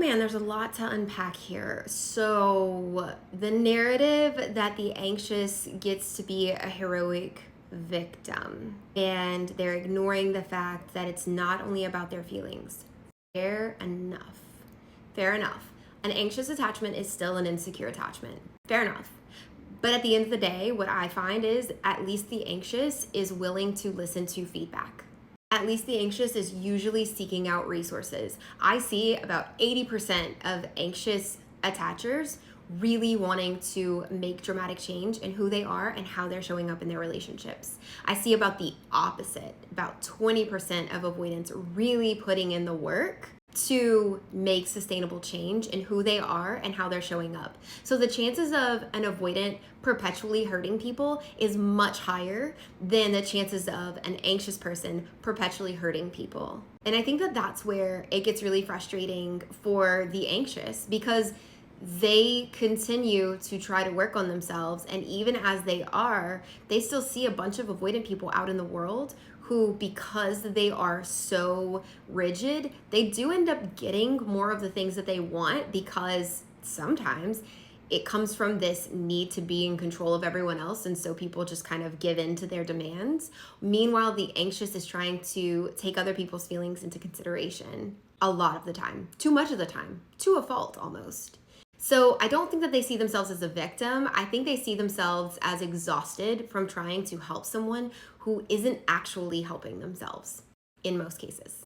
man, there's a lot to unpack here. So, the narrative that the anxious gets to be a heroic victim, and they're ignoring the fact that it's not only about their feelings. Fair enough. Fair enough. An anxious attachment is still an insecure attachment. Fair enough. But at the end of the day, what I find is at least the anxious is willing to listen to feedback. At least the anxious is usually seeking out resources. I see about 80% of anxious attachers really wanting to make dramatic change in who they are and how they're showing up in their relationships. I see about the opposite, about 20% of avoidants really putting in the work to make sustainable change in who they are and how they're showing up. So the chances of an avoidant perpetually hurting people is much higher than the chances of an anxious person perpetually hurting people. And I think that that's where it gets really frustrating for the anxious, because they continue to try to work on themselves, and even as they still see a bunch of avoidant people out in the world who, because they are so rigid, they do end up getting more of the things that they want, because sometimes it comes from this need to be in control of everyone else, and so people just kind of give in to their demands. Meanwhile, the anxious is trying to take other people's feelings into consideration a lot of the time, too much of the time, to a fault almost. So I don't think that they see themselves as a victim. I think they see themselves as exhausted from trying to help someone who isn't actually helping themselves in most cases.